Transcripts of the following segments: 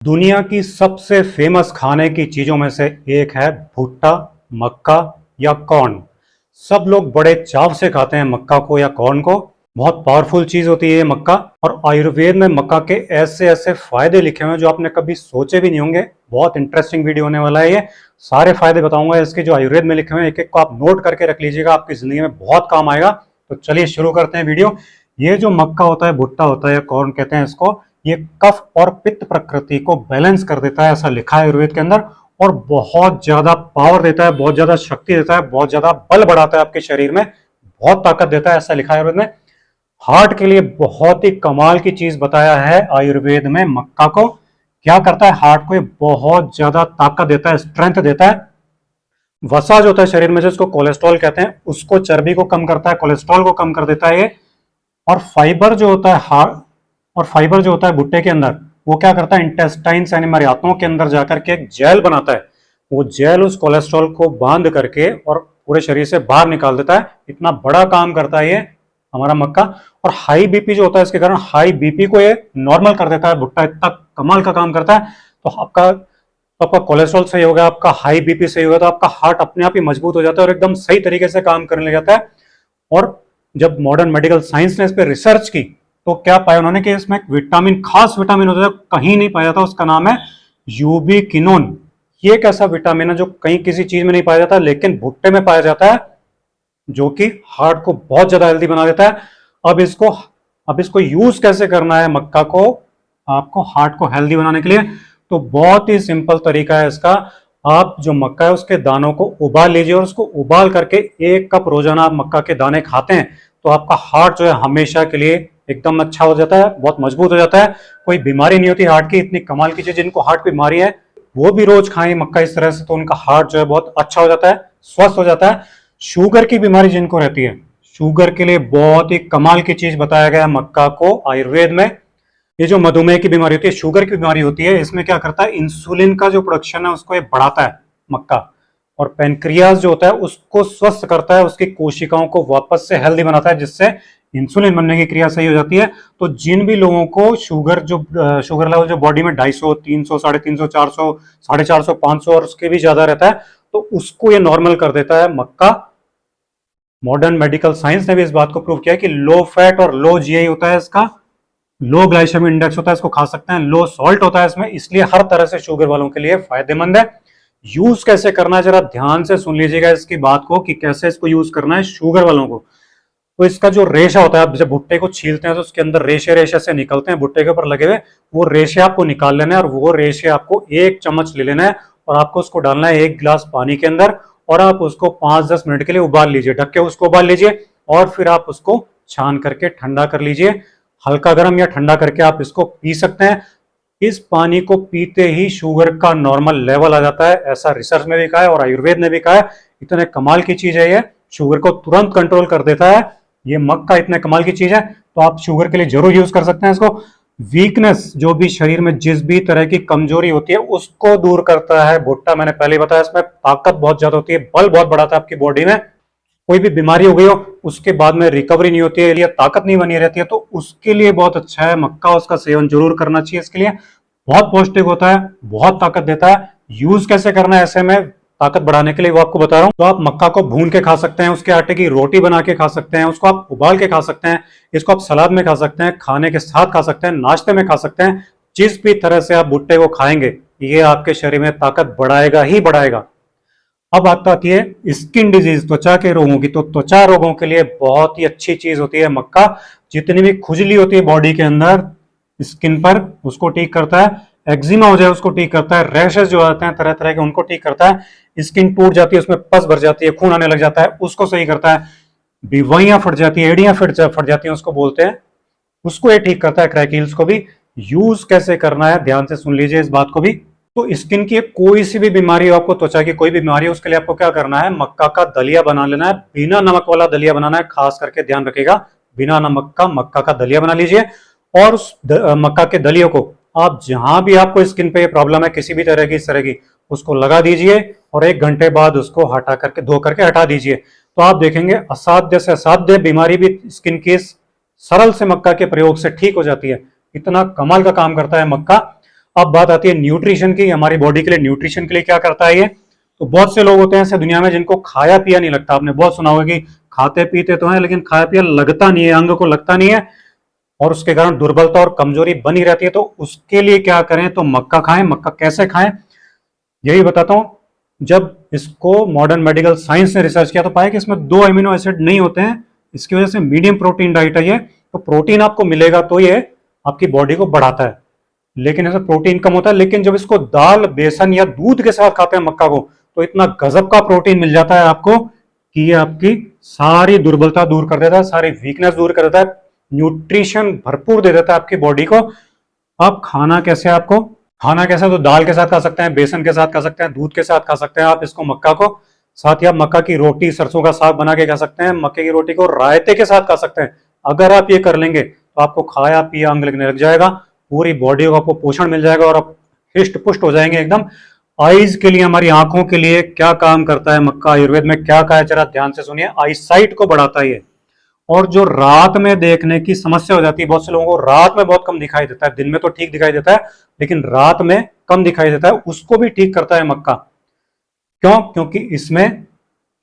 दुनिया की सबसे फेमस खाने की चीजों में से एक है भुट्टा, मक्का या कॉर्न। सब लोग बड़े चाव से खाते हैं मक्का को या कॉर्न को। बहुत पावरफुल चीज होती है ये मक्का। और आयुर्वेद में मक्का के ऐसे ऐसे फायदे लिखे हुए हैं जो आपने कभी सोचे भी नहीं होंगे। बहुत इंटरेस्टिंग वीडियो होने वाला है ये। सारे फायदे बताऊंगा इसके जो आयुर्वेद में लिखे हुए हैं, एक एक को आप नोट करके रख लीजिएगा, आपकी जिंदगी में बहुत काम आएगा। तो चलिए शुरू करते हैं वीडियो। ये जो मक्का होता है, भुट्टा होता है या कॉर्न कहते हैं इसको, ये कफ और पित्त प्रकृति को बैलेंस कर देता है, ऐसा लिखा है आयुर्वेद के अंदर। और बहुत ज्यादा पावर देता है, बहुत ज्यादा शक्ति देता है, बहुत ज्यादा बल बढ़ाता है आपके शरीर में, बहुत ताकत देता है, ऐसा लिखा है आयुर्वेद में। हार्ट के लिए बहुत ही कमाल की चीज बताया है आयुर्वेद में मक्का को। क्या करता है हार्ट को, ये बहुत ज्यादा ताकत देता है, स्ट्रेंथ देता है। वसा जो होता है शरीर में, जिसको कोलेस्ट्रॉल कहते हैं, उसको, चर्बी को कम करता है, कोलेस्ट्रॉल को कम कर देता है ये। और फाइबर जो होता है फाइबर जो होता है भुट्टे के अंदर, वो क्या करता है, इंटेस्टाइन्स यानी हमारे आंतों के अंदर जाकर के एक जेल बनाता है। वो जेल उस कोलेस्ट्रॉल को बांध करके और पूरे शरीर से बाहर निकाल देता है। इतना बड़ा काम करता है ये हमारा मक्का। और हाई बीपी जो होता है, इसके कारण हाई बीपी को ये नॉर्मल कर देता है भुट्टा। इतना कमाल का काम करता है। तो आपका कोलेस्ट्रॉल सही होगा, आपका हाई बीपी सही होगा, तो आपका हार्ट अपने आप ही मजबूत हो जाता है और एकदम सही तरीके से काम करने लग जाता है। और जब मॉडर्न मेडिकल साइंस ने इस पर रिसर्च की तो क्या पाया उन्होंने कि इसमें एक विटामिन, खास विटामिन होता है, कहीं नहीं पाया जाता, उसका नाम है यूबिक्विनोन। ये एक ऐसा विटामिन है जो कहीं किसी चीज में नहीं पाया जाता, लेकिन भुट्टे में पाया जाता है, जो कि हार्ट को बहुत ज्यादा हेल्दी बना देता है। अब इसको यूज कैसे करना है मक्का को, आपको हार्ट को हेल्दी बनाने के लिए, तो बहुत ही सिंपल तरीका है इसका। आप जो मक्का है उसके दानों को उबाल लीजिए और उसको उबाल करके 1 कप रोजाना आप मक्का के दाने खाते हैं तो आपका हार्ट जो है हमेशा के लिए एकदम अच्छा हो जाता है, बहुत मजबूत हो जाता है। कोई बीमारी नहीं होती हार्ट की। इतनी कमाल की चीज, जिनको हार्ट की बीमारी है वो भी रोज खाएं मक्का इस तरह से, तो उनका हार्ट जो है बहुत अच्छा हो जाता है, स्वस्थ हो जाता है। शुगर की बीमारी जिनको रहती है, शुगर के लिए बहुत ही कमाल की चीज बताया गया है मक्का को आयुर्वेद में। ये जो मधुमेह की बीमारी होती है, शुगर की बीमारी होती है, इसमें क्या करता है, इंसुलिन का जो प्रोडक्शन है उसको ये बढ़ाता है मक्का। और पेनक्रियाज जो होता है उसको स्वस्थ करता है, उसकी कोशिकाओं को वापस से हेल्दी बनाता है, जिससे इंसुलिन बनने की क्रिया सही हो जाती है। तो जिन भी लोगों को शुगर लेवल जो बॉडी में 250, 300, 350, 400, 450, 500 और उसके भी ज्यादा रहता है, तो उसको ये नॉर्मल कर देता है मक्का। मॉडर्न मेडिकल साइंस ने भी इस बात को प्रूव किया है कि लो फैट और लो जीआई होता है इसका, लो ग्लाइसेमिक इंडेक्स होता है, इसको खा सकते हैं, लो सॉल्ट होता है इसमें, इसलिए हर तरह से शुगर वालों के लिए फायदेमंद है। यूज कैसे करना है जरा ध्यान से सुन लीजिएगा इसकी बात को, कि कैसे इसको यूज करना है शुगर वालों को। तो इसका जो रेशा होता है, आप जब भुट्टे को छीलते हैं तो उसके अंदर रेशे रेशे से निकलते हैं भुट्टे के ऊपर लगे हुए, वो रेशे आपको निकाल लेना है। और वो रेशे आपको 1 चम्मच ले लेना है और आपको उसको डालना है 1 गिलास पानी के अंदर, और आप उसको 5-10 मिनट के लिए उबाल लीजिए, ढक के उसको उबाल लीजिए। और फिर आप उसको छान करके ठंडा कर लीजिए, हल्का गर्म या ठंडा करके आप इसको पी सकते हैं। इस पानी को पीते ही शुगर का नॉर्मल लेवल आ जाता है, ऐसा रिसर्च में भी कहा है और आयुर्वेद ने भी कहा है। इतने कमाल की चीज है ये, शुगर को तुरंत कंट्रोल कर देता है ये मक्का, इतने कमाल की चीज है। तो आप शुगर के लिए जरूर यूज कर सकते हैं इसको। वीकनेस, जो भी शरीर में जिस भी तरह की कमजोरी होती है उसको दूर करता है भुट्टा। मैंने पहले ही बताया, इसमें ताकत बहुत ज्यादा होती है, बल बहुत बढ़ाता है आपकी बॉडी में। कोई भी बीमारी हो गई हो उसके बाद में रिकवरी नहीं होती है या ताकत नहीं बनी रहती है, तो उसके लिए बहुत अच्छा है मक्का, उसका सेवन जरूर करना चाहिए। इसके लिए बहुत पौष्टिक होता है, बहुत ताकत देता है। यूज कैसे करना है ऐसे में ताकत बढ़ाने के लिए वो आपको बता रहा हूं। तो आप मक्का को भून के खा सकते हैं, उसके आटे की रोटी बना के खा सकते हैं, उसको आप उबाल के खा सकते हैं, इसको आप सलाद में खा सकते हैं, खाने के साथ खा सकते हैं, नाश्ते में खा सकते हैं। जिस भी तरह से आप भुट्टे को खाएंगे ये आपके शरीर में ताकत बढ़ाएगा ही बढ़ाएगा। अब बात आती है स्किन डिजीज, त्वचा के रोगों की। तो त्वचा रोगों के लिए बहुत ही अच्छी चीज होती है मक्का। जितनी भी खुजली होती है बॉडी के अंदर स्किन पर, उसको ठीक करता है। एक्जिमा हो जाए उसको ठीक करता है। रैशेस जो आते हैं तरह तरह के, उनको ठीक करता है। स्किन टूट जाती है, उसमें पस भर जाती है, खून आने लग जाता है, उसको सही करता है। बीवाइयां फट जाती है, एड़ियां फट जाती हैं, उसको बोलते हैं, उसको ये ठीक करता है। क्रैकिल्स को भी। यूज कैसे करना है ध्यान से सुन लीजिए इस बात को भी। तो स्किन की कोई सी भी बीमारी हो, आपको त्वचा की कोई भी बीमारी हो, उसके लिए आपको क्या करना है, मक्का का दलिया बना लेना है। बिना नमक वाला दलिया बनाना है, खास करके ध्यान रखिएगा, बिना नमक का मक्का का दलिया बना लीजिए। और उस मक्का के दलियों को आप जहां भी आपको स्किन पे प्रॉब्लम है किसी भी तरह की, इस तरह की, उसको लगा दीजिए और 1 घंटे बाद उसको हटा करके, धो करके हटा दीजिए। तो आप देखेंगे असाध्य से असाध्य बीमारी भी स्किन की सरल से मक्का के प्रयोग से ठीक हो जाती है। इतना कमाल का काम करता है मक्का। अब बात आती है न्यूट्रिशन की, हमारी बॉडी के लिए न्यूट्रिशन के लिए क्या करता है ये। तो बहुत से लोग होते हैं ऐसे दुनिया में जिनको खाया पिया नहीं लगता। आपने बहुत सुना होगा कि खाते पीते तो हैं लेकिन खाया पिया लगता नहीं है, अंग को लगता नहीं है, और उसके कारण दुर्बलता और कमजोरी बनी रहती है। तो उसके लिए क्या करें, तो मक्का खाएं। मक्का कैसे खाएं यही बताता हूं। जब इसको मॉडर्न मेडिकल साइंस ने रिसर्च किया तो पाया कि इसमें 2 अमीनो एसिड नहीं होते हैं, इसकी वजह से मीडियम प्रोटीन डाइट है ये। तो प्रोटीन आपको मिलेगा तो ये आपकी बॉडी को बढ़ाता है, लेकिन ऐसे प्रोटीन कम होता है। लेकिन जब इसको दाल, बेसन या दूध के साथ खाते हैं मक्का को, तो इतना गजब का प्रोटीन मिल जाता है आपको कि ये आपकी सारी दुर्बलता दूर कर देता है, सारी वीकनेस दूर कर देता है, न्यूट्रिशन भरपूर दे देता है आपकी बॉडी को। अब खाना कैसे, आपको खाना कैसे, तो दाल के साथ खा सकते हैं, बेसन के साथ खा सकते हैं, दूध के साथ खा सकते हैं आप इसको, मक्का को। साथ ही आप मक्का की रोटी, सरसों का साग बना के खा सकते हैं। मक्के की रोटी को रायते के साथ खा सकते हैं। अगर आप ये कर लेंगे तो आपको खाया पिया अंग लगने लग जाएगा, पूरी बॉडी को आपको पोषण मिल जाएगा और आप हृष्ट पुष्ट हो जाएंगे एकदम। आईज के लिए, हमारी आंखों के लिए क्या काम करता है मक्का, आयुर्वेद में क्या कहा है जरा ध्यान से सुनिए। आईसाइट को बढ़ाता है ये। और जो रात में देखने की समस्या हो जाती है, बहुत से लोगों को रात में बहुत कम दिखाई देता है, दिन में तो ठीक दिखाई देता है लेकिन रात में कम दिखाई देता है, उसको भी ठीक करता है मक्का। क्यों? क्योंकि इसमें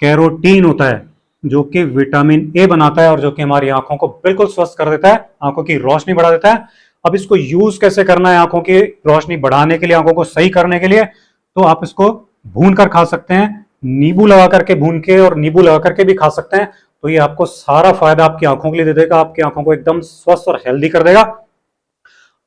कैरोटीन होता है जो कि विटामिन ए बनाता है और जो कि हमारी आंखों को बिल्कुल स्वस्थ कर देता है, आंखों की रोशनी बढ़ा देता है। अब इसको यूज कैसे करना है आंखों की रोशनी बढ़ाने के लिए, आंखों को सही करने के लिए, तो आप इसको भून कर खा सकते हैं, नींबू लगा करके भून के और नींबू लगा करके भी खा सकते हैं। तो ये आपको सारा फायदा आपकी आंखों के लिए दे देगा, आपकी आंखों को एकदम स्वस्थ और हेल्दी कर देगा।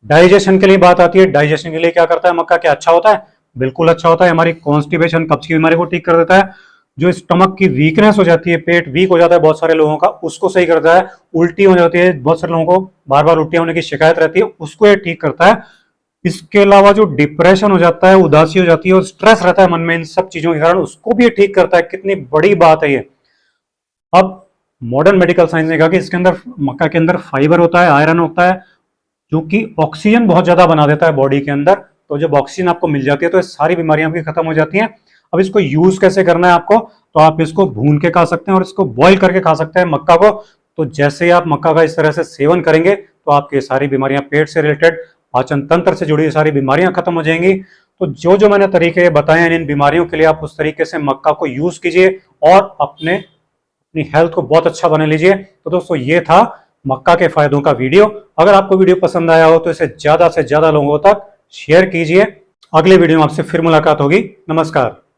डाइजेशन के लिए बात आती है, डाइजेशन के लिए क्या करता है मक्का, क्या अच्छा होता है? बिल्कुल अच्छा होता है। हमारी कॉन्स्टिपेशन, कब्ज की बीमारी को ठीक कर देता है। जो स्टमक की वीकनेस हो जाती है, पेट वीक हो जाता है बहुत सारे लोगों का, उसको सही करता है। उल्टी हो जाती है, बहुत सारे लोगों को बार बार उल्टी होने की शिकायत रहती है, उसको ये ठीक करता है। इसके अलावा जो डिप्रेशन हो जाता है, उदासी हो जाती है और स्ट्रेस रहता है मन में इन सब चीजों के कारण, उसको भी ये ठीक करता है। कितनी बड़ी बात है ये। अब मॉडर्न मेडिकल साइंस ने कहा कि इसके अंदर, मक्का के अंदर फाइबर होता है, आयरन होता है, जो कि ऑक्सीजन बहुत ज्यादा बना देता है बॉडी के अंदर। तो जब ऑक्सीजन आपको मिल जाती है तो सारी बीमारियां आपकी खत्म हो जाती हैं। अब इसको यूज कैसे करना है आपको, तो आप इसको भून के खा सकते हैं और इसको बॉईल करके खा सकते हैं मक्का को। तो जैसे ही आप मक्का का इस तरह से सेवन करेंगे तो आपकी सारी बीमारियां, पेट से रिलेटेड, पाचन तंत्र से जुड़ी सारी बीमारियां खत्म हो जाएंगी। तो जो जो मैंने तरीके बताए हैं इन बीमारियों के लिए, आप उस तरीके से मक्का को यूज कीजिए और अपनी हेल्थ को बहुत अच्छा बना लीजिए। तो दोस्तों ये था मक्का के फायदों का वीडियो। अगर आपको वीडियो पसंद आया हो तो इसे ज्यादा से ज्यादा लोगों तक शेयर कीजिए। अगले वीडियो में आपसे फिर मुलाकात होगी। नमस्कार।